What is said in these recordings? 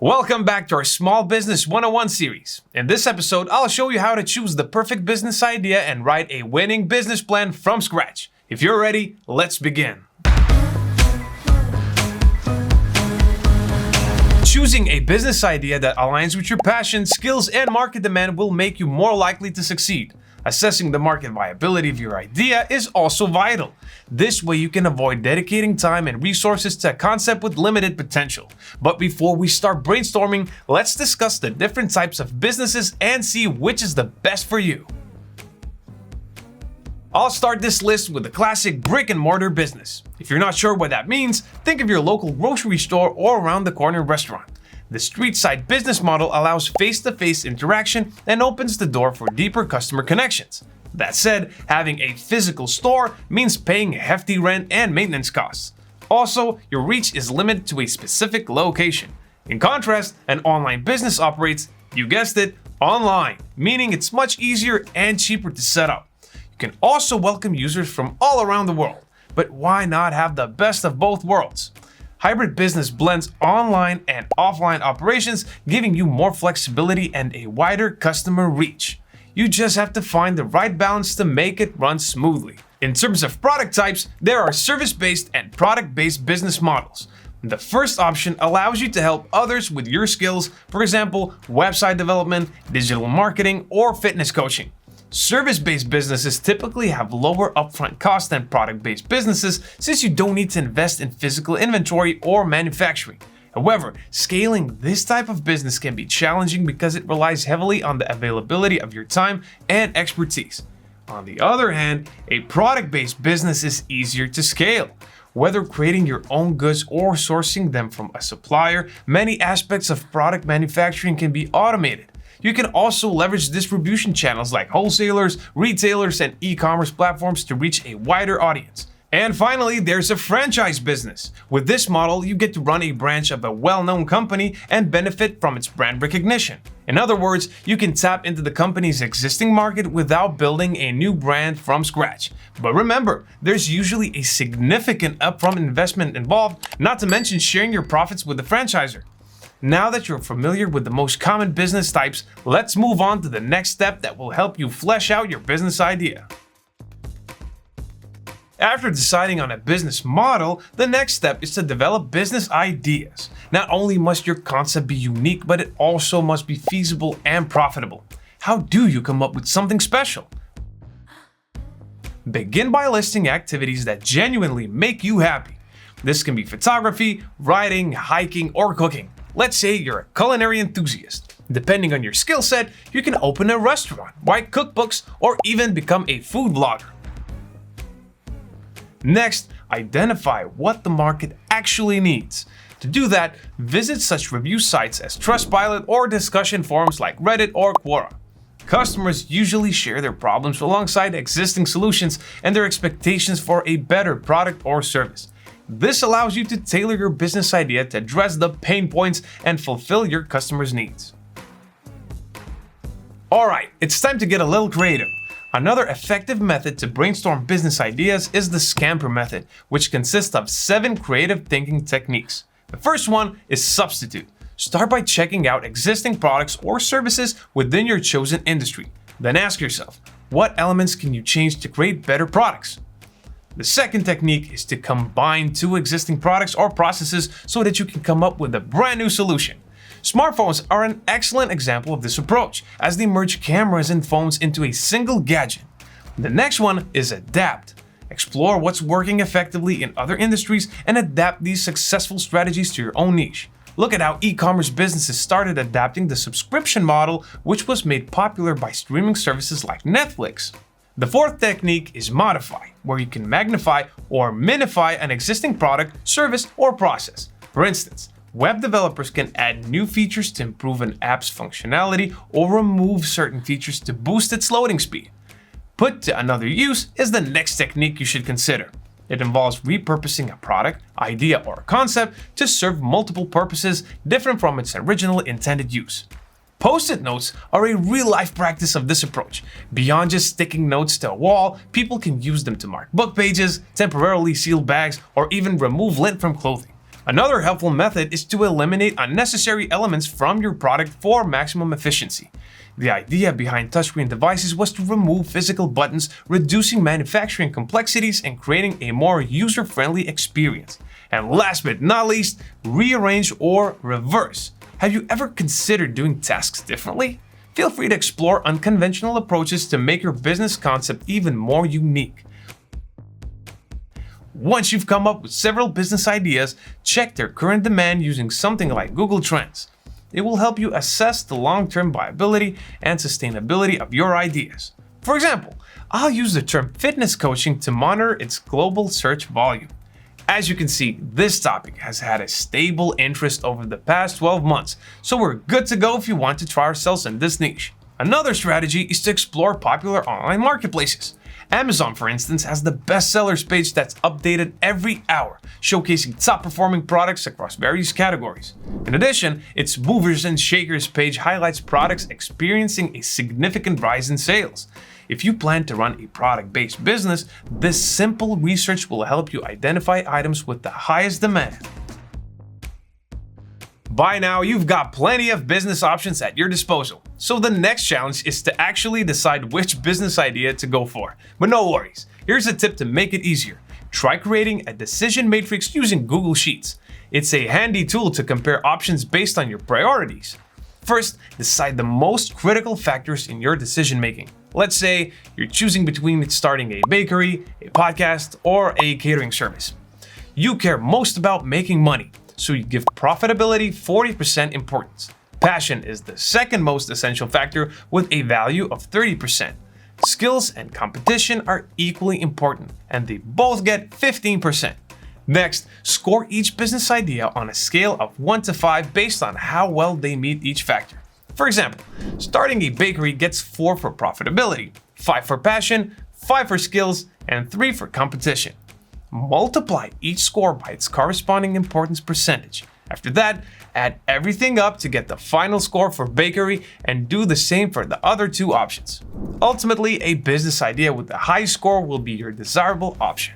Welcome back to our Small Business 101 series. In this episode, I'll show you how to choose the perfect business idea and write a winning business plan from scratch. If you're ready, let's begin. Choosing a business idea that aligns with your passion, skills, and market demand will make you more likely to succeed. Assessing the market viability of your idea is also vital. This way you can avoid dedicating time and resources to a concept with limited potential. But before we start brainstorming, let's discuss the different types of businesses and see which is the best for you. I'll start this list with the classic brick and mortar business. If you're not sure what that means, think of your local grocery store or around the corner restaurant. The street side business model allows face-to-face interaction and opens the door for deeper customer connections. That said, having a physical store means paying hefty rent and maintenance costs. Also, your reach is limited to a specific location. In contrast, an online business operates, you guessed it, online, meaning it's much easier and cheaper to set up. You can also welcome users from all around the world, but why not have the best of both worlds? Hybrid business blends online and offline operations, giving you more flexibility and a wider customer reach. You just have to find the right balance to make it run smoothly. In terms of product types, there are service-based and product-based business models. The first option allows you to help others with your skills, for example, website development, digital marketing, or fitness coaching. Service-based businesses typically have lower upfront costs than product-based businesses since you don't need to invest in physical inventory or manufacturing. However, scaling this type of business can be challenging because it relies heavily on the availability of your time and expertise. On the other hand, a product-based business is easier to scale. Whether creating your own goods or sourcing them from a supplier, many aspects of product manufacturing can be automated. You can also leverage distribution channels like wholesalers, retailers, and e-commerce platforms to reach a wider audience. And finally, there's a franchise business. With this model, you get to run a branch of a well-known company and benefit from its brand recognition. In other words, you can tap into the company's existing market without building a new brand from scratch. But remember, there's usually a significant upfront investment involved, not to mention sharing your profits with the franchisor. Now that you're familiar with the most common business types, let's move on to the next step that will help you flesh out your business idea. After deciding on a business model, the next step is to develop business ideas. Not only must your concept be unique, but it also must be feasible and profitable. How do you come up with something special? Begin by listing activities that genuinely make you happy. This can be photography, writing, hiking, or cooking. Let's say you're a culinary enthusiast. Depending on your skill set, you can open a restaurant, write cookbooks, or even become a food blogger. Next, identify what the market actually needs. To do that, visit such review sites as Trustpilot or discussion forums like Reddit or Quora. Customers usually share their problems alongside existing solutions and their expectations for a better product or service. This allows you to tailor your business idea to address the pain points and fulfill your customers' needs. Alright, it's time to get a little creative. Another effective method to brainstorm business ideas is the Scamper method, which consists of 7 creative thinking techniques. The first one is substitute. Start by checking out existing products or services within your chosen industry. Then ask yourself, what elements can you change to create better products? The second technique is to combine 2 existing products or processes so that you can come up with a brand new solution. Smartphones are an excellent example of this approach, as they merge cameras and phones into a single gadget. The next one is adapt. Explore what's working effectively in other industries and adapt these successful strategies to your own niche. Look at how e-commerce businesses started adapting the subscription model, which was made popular by streaming services like Netflix. The fourth technique is modify, where you can magnify or minify an existing product, service, or process. For instance, web developers can add new features to improve an app's functionality or remove certain features to boost its loading speed. Put to another use is the next technique you should consider. It involves repurposing a product, idea, or concept to serve multiple purposes different from its original intended use. Post-it notes are a real-life practice of this approach. Beyond just sticking notes to a wall, people can use them to mark book pages, temporarily seal bags, or even remove lint from clothing. Another helpful method is to eliminate unnecessary elements from your product for maximum efficiency. The idea behind touchscreen devices was to remove physical buttons, reducing manufacturing complexities and creating a more user-friendly experience. And last but not least, rearrange or reverse. Have you ever considered doing tasks differently? Feel free to explore unconventional approaches to make your business concept even more unique. Once you've come up with several business ideas, check their current demand using something like Google Trends. It will help you assess the long-term viability and sustainability of your ideas. For example, I'll use the term fitness coaching to monitor its global search volume. As you can see, this topic has had a stable interest over the past 12 months, so we're good to go if you want to try ourselves in this niche. Another strategy is to explore popular online marketplaces. Amazon, for instance, has the bestsellers page that's updated every hour, showcasing top-performing products across various categories. In addition, its movers and shakers page highlights products experiencing a significant rise in sales. If you plan to run a product-based business, this simple research will help you identify items with the highest demand. By now, you've got plenty of business options at your disposal. So the next challenge is to actually decide which business idea to go for. But no worries, here's a tip to make it easier. Try creating a decision matrix using Google Sheets. It's a handy tool to compare options based on your priorities. First, decide the most critical factors in your decision making. Let's say you're choosing between starting a bakery, a podcast, or a catering service. You care most about making money, so you give profitability 40% importance. Passion is the second most essential factor with a value of 30%. Skills and competition are equally important, and they both get 15%. Next, score each business idea on a scale of 1 to 5 based on how well they meet each factor. For example, starting a bakery gets 4 for profitability, 5 for passion, 5 for skills, and 3 for competition. Multiply each score by its corresponding importance percentage. After that, add everything up to get the final score for bakery and do the same for the other two options. Ultimately, a business idea with the highest score will be your desirable option.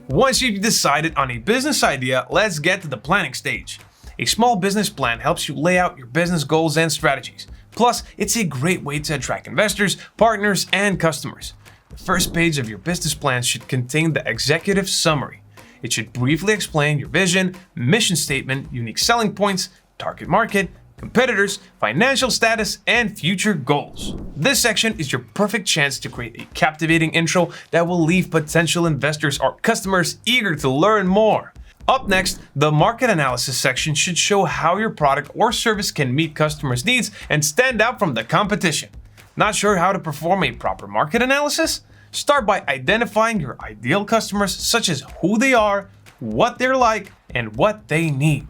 Once you've decided on a business idea, let's get to the planning stage. A small business plan helps you lay out your business goals and strategies. Plus, it's a great way to attract investors, partners, and customers. The first page of your business plan should contain the executive summary. It should briefly explain your vision, mission statement, unique selling points, target market, competitors, financial status, and future goals. This section is your perfect chance to create a captivating intro that will leave potential investors or customers eager to learn more. Up next, the market analysis section should show how your product or service can meet customers' needs and stand out from the competition. Not sure how to perform a proper market analysis? Start by identifying your ideal customers, such as who they are, what they're like, and what they need.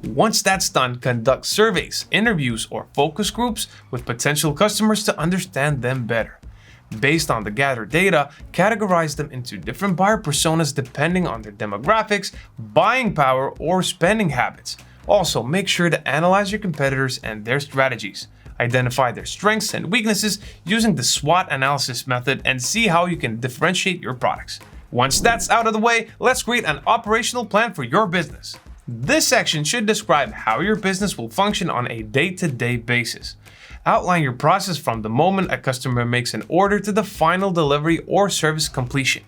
Once that's done, conduct surveys, interviews, or focus groups with potential customers to understand them better. Based on the gathered data, categorize them into different buyer personas depending on their demographics, buying power, or spending habits. Also, make sure to analyze your competitors and their strategies. Identify their strengths and weaknesses using the SWOT analysis method and see how you can differentiate your products. Once that's out of the way, let's create an operational plan for your business. This section should describe how your business will function on a day-to-day basis. Outline your process from the moment a customer makes an order to the final delivery or service completion.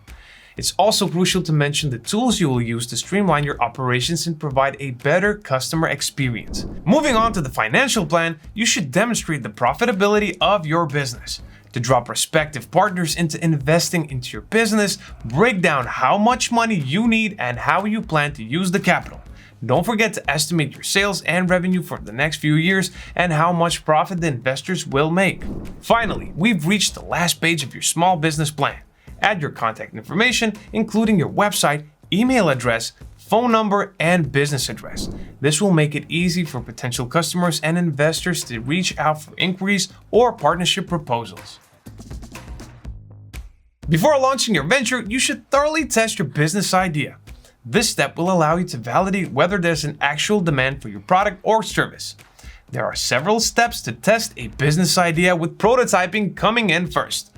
It's also crucial to mention the tools you will use to streamline your operations and provide a better customer experience. Moving on to the financial plan, you should demonstrate the profitability of your business. To draw prospective partners into investing into your business, break down how much money you need and how you plan to use the capital. Don't forget to estimate your sales and revenue for the next few years and how much profit the investors will make. Finally, we've reached the last page of your small business plan. Add your contact information, including your website, email address, phone number, and business address. This will make it easy for potential customers and investors to reach out for inquiries or partnership proposals. Before launching your venture, you should thoroughly test your business idea. This step will allow you to validate whether there's an actual demand for your product or service. There are several steps to test a business idea, with prototyping coming in first.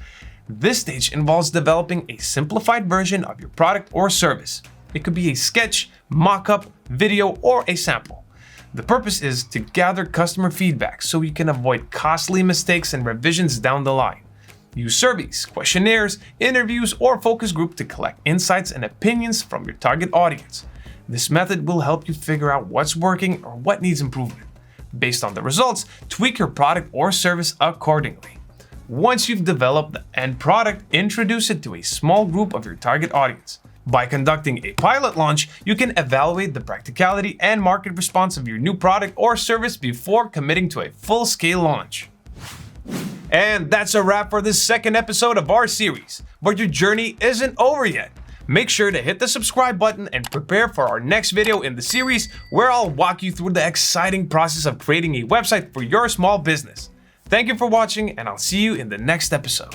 This stage involves developing a simplified version of your product or service. It could be a sketch, mock-up, video, or a sample. The purpose is to gather customer feedback so you can avoid costly mistakes and revisions down the line. Use surveys, questionnaires, interviews, or focus group to collect insights and opinions from your target audience. This method will help you figure out what's working or what needs improvement. Based on the results, tweak your product or service accordingly. Once you've developed the end product, introduce it to a small group of your target audience. By conducting a pilot launch, you can evaluate the practicality and market response of your new product or service before committing to a full-scale launch. And that's a wrap for this second episode of our series. But your journey isn't over yet. Make sure to hit the subscribe button and prepare for our next video in the series where I'll walk you through the exciting process of creating a website for your small business. Thank you for watching, and I'll see you in the next episode.